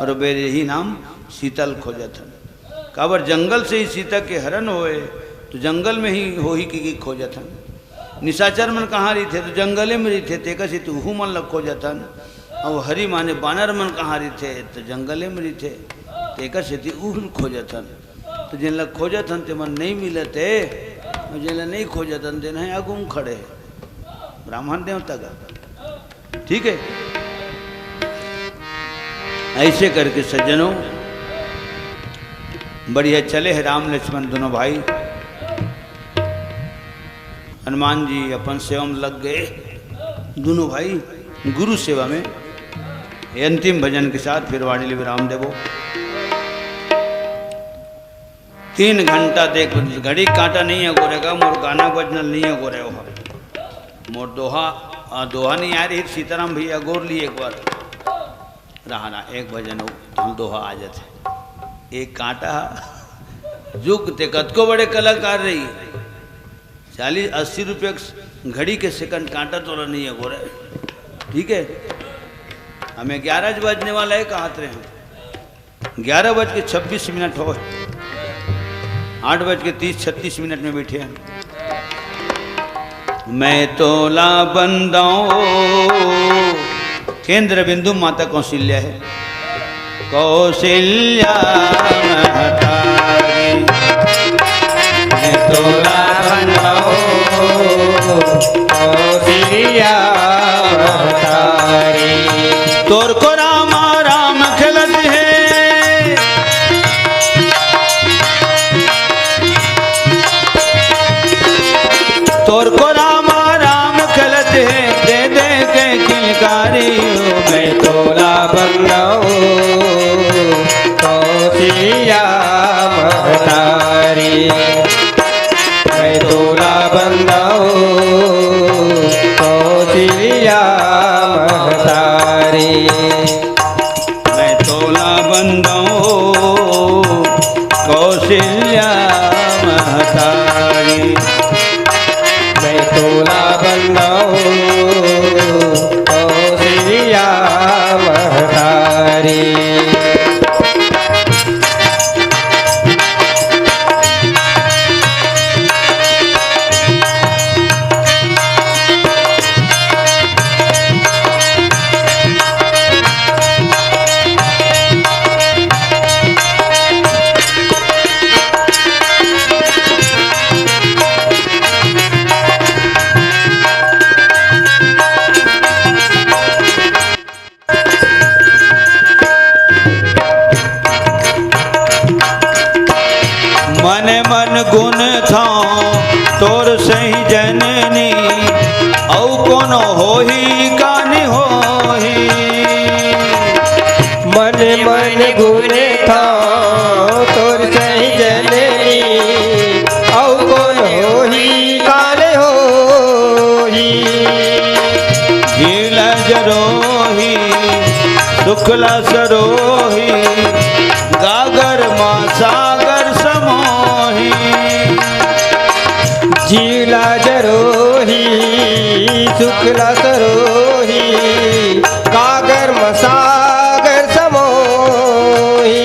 Speaker 1: और वैदेही नाम शीतल खोजथन। काबर जंगल से ही सीता के हरण होए तो जंगल में ही हो ही की खोजथन। निशाचर मन कहाँ रही थे तो जंगले में रही थे तेका से तू मन लग खोजथन। और हरि माने बानर मन कहाँ रही थे तो जंगले में रही थे तेका से उहन खोजथन। तो जिन लग खोजथन ते मन नहीं मिलते और जिन लग नहीं खोजथन ते नहीं अगुम खड़े ब्राह्मण देवता का। ठीक है, ऐसे करके सज्जनों बढ़िया चले है राम लक्ष्मण दोनों भाई। हनुमान जी अपन सेवा में लग गए दोनों भाई गुरु सेवा में। अंतिम भजन के साथ फिर वाणी ले विराम देवो। 3 घंटा देख घड़ी कांटा नहीं है गोरेगा मोर गाना बजनल नहीं है गोरे मोर दोहा दोहा नहीं आ रही सीताराम भैया गोर ली एक बार रहना एक भजन हम दोहा आ जाते। एक कांटा जुग ते कतको बड़े कलाकार रही 40-80 रुपये घड़ी के सेकंड कांटा तोड़ा नहीं है गोरे। ठीक है, हमें 11 बजने वाला है कहाँ रहे हैं 11:26 हो 8:30-36 में बैठे हैं। मैं तोला बंदाओ केंद्र बिंदु माता कौशल्या है। कौशल्या महतारी मैं तोला बंदाओ
Speaker 2: कौशल्या महतारी
Speaker 1: तोर को रामा राम खेलत है तोर को रामा राम खेलत है दे दे के किलकारी
Speaker 2: मैं तोला बंदाओ कौशल्या महतारी मैं तोला बंदाओ कौशल्या महतारी
Speaker 1: मैं तोला बंदाओ कौशल्या महतारी
Speaker 2: मैं तोला बंदाओ कौशल्या महतारी
Speaker 1: मन मन गुण था तोर सही जननी औ कोनो होही कानी होही
Speaker 2: मन मन गुण था तोर सही जननी औ कौन होही काल होही
Speaker 1: झील जरोही शुक्ला सरोही गागर माँ सागर समोही
Speaker 2: झीला जरोही शुक्ला सरोही कागर मसागर समोही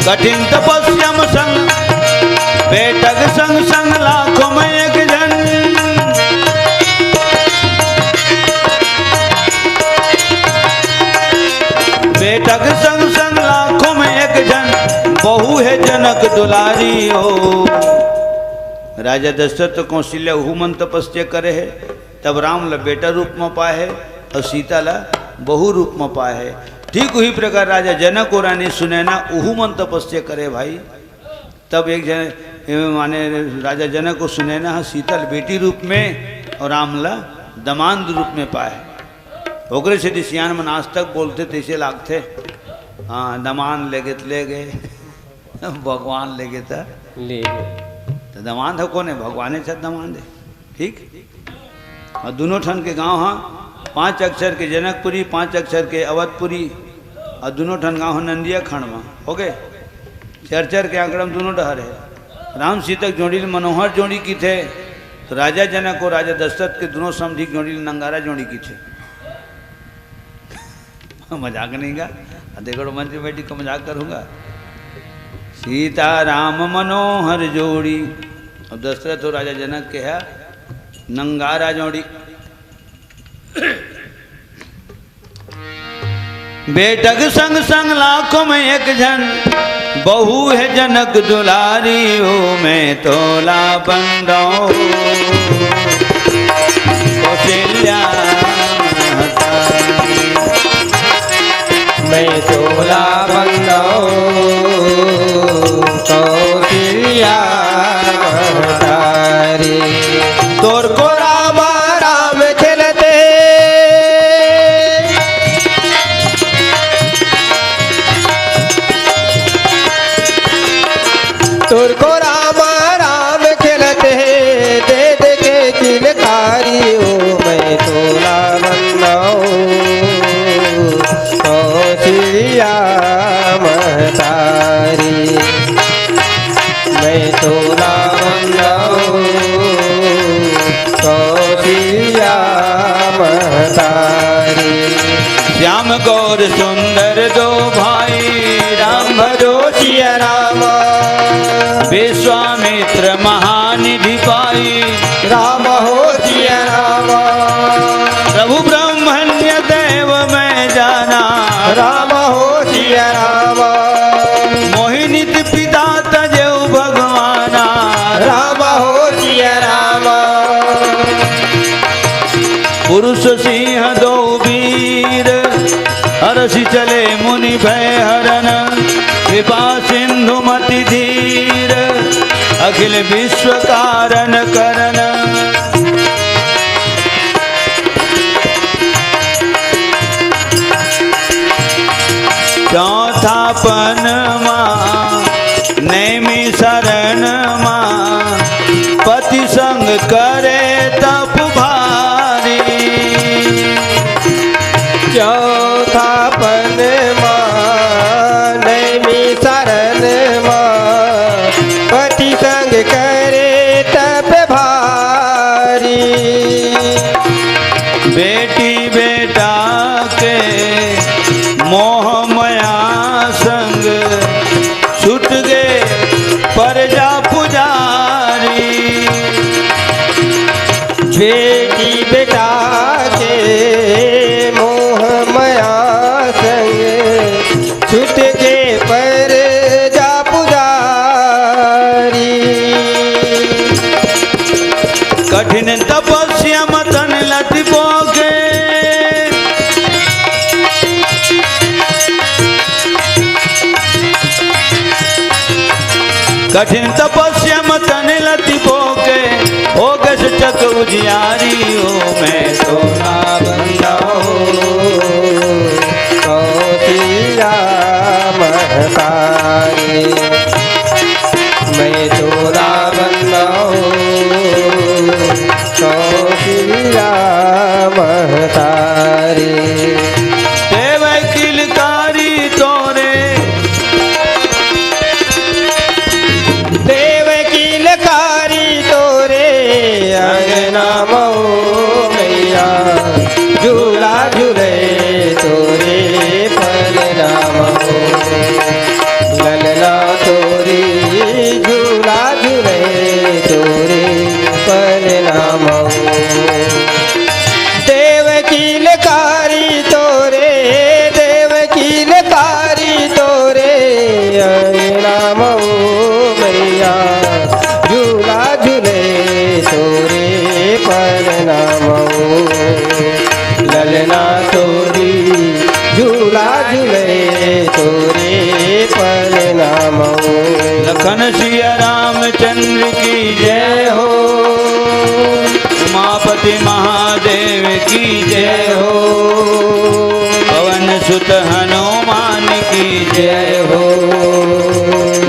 Speaker 1: कठिन तपस्यम संग बेटक संग संग लाखों में एक जन बेटक संग संग लाखों में एक जन बहु है जनक दुलारी हो। राजा दशरथ कौशल्या हुमन तपस्या करे है तब राम ला बेटा रूप में पाए है और सीता ला बहु रूप में पाए है। ठीक वही प्रकार राजा जनक और रानी सुनैना उहुमन तपस्या करे भाई तब एक जन माने राजा जनक को सुनैना शीतल बेटी रूप में और रामला दमांद रूप में पाए। ओकरे से सियान मन आज तक बोलते तैसे लागते। हाँ दमान ले गए भगवान ले गए तो दमांद है कौन है? भगवान है दमांद है। ठीक। और दोनों ठन के गांव हाँ 5 अक्षर के जनकपुरी, 5 अक्षर के अवधपुरी और दोनों ठन गांव नंदिया खंड में हो गए। 4 के आंकड़ा में दोनों डहर है। राम सीता जोड़ी मनोहर जोड़ी की थे तो राजा जनक और राजा दशरथ के दोनों समधी जोड़ी नंगारा जोड़ी की थे। मजाक नहीं का देखो मंत्री बेटी को मजाक करूंगा। सीता राम मनोहर जोड़ी और दशरथ और राजा जनक के है नंगारा जोड़ी। बेटक संग संग लाखों में एक जन बहू है जनक दुलारी ओ मैं तोला बंदो कौशल्या
Speaker 2: मैं तोला बंदो कौशल्या महतारी। तोर को राम राम चलते तोर को राम राम खेलते दे दे के किलकारी ओ मैं तोला बंदाओ कौशल्या महतारी। मैं तोला बंदाओ कौशल्या महतारी।
Speaker 1: श्याम गौर सुंदर दो भाई राम भजो
Speaker 2: सिया राम
Speaker 1: विश्वामित्र महानिधि पाई
Speaker 2: राम हो सिया राम।
Speaker 1: प्रभु ब्रह्मण्य देव में जाना
Speaker 2: राम हो सिया राम।
Speaker 1: मोहिनीत पिता तजेऊ भगवाना
Speaker 2: राम हो सिया राम।
Speaker 1: पुरुष सिंह दो वीर हरषि चले मुनि भय हरन कृपा सिंधु मति धीर अखिल विश्व कारण करन। चौथा पन माँ नैमी शरण माँ पति संग करे तप भारी।
Speaker 2: चौथा पन माँ नैमी शरण माँ पति संग करे तप भारी।
Speaker 1: बेटी बेटा के मोह माया संग छूट गए प्रजा पुजारी।
Speaker 2: बेटी बेटा के मोह माया संग छूट के प्रजा पुजारी।
Speaker 1: कठिन तपस्या मतन लटको के कठिन तपस्या मतन लटको के हो गस चक उजियारी ओ मैं
Speaker 2: तोला बंदाओ कौशल्या महतारी। मैं तोला बंदाओ कौशल्या महतारी।
Speaker 1: देव किलकारी तोरे
Speaker 2: देव किलकारी तोरे अंगना मऊ मैया झूला झूले तोरे पलना मऊ। ललना तोरी झूला झूले तोरे पलना मऊ। देव किलकारी तोरे देव किलकारी तोरे अंगना मऊ मैया झूला झूले तोरे पलना मऊ। ललना तोरी झूला झूले तोरे पलना मऊ।
Speaker 1: लखन सिया की जय हो, पवन सुत हनुमान की जय हो,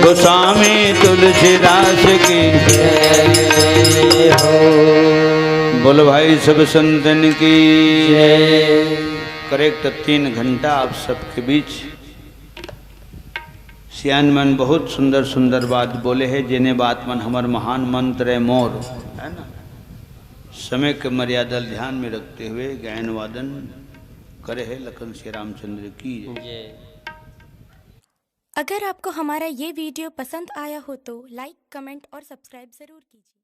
Speaker 1: गोस्वामी तुलसीदास की
Speaker 2: जय हो।
Speaker 1: बोलो भाई सब संतन की
Speaker 2: जय।
Speaker 1: करेक्ट 3 घंटा आप सबके बीच सियान मन बहुत सुंदर सुंदर बात बोले हैं, जिन्हें बात मन हमार महान मंत्र है मोर, है ना। समय के मर्यादा ध्यान में रखते हुए गायन वादन करे है लखन श्री रामचंद्र की जय।
Speaker 3: अगर आपको हमारा ये वीडियो पसंद आया हो तो लाइक, कमेंट और सब्सक्राइब ज़रूर कीजिए।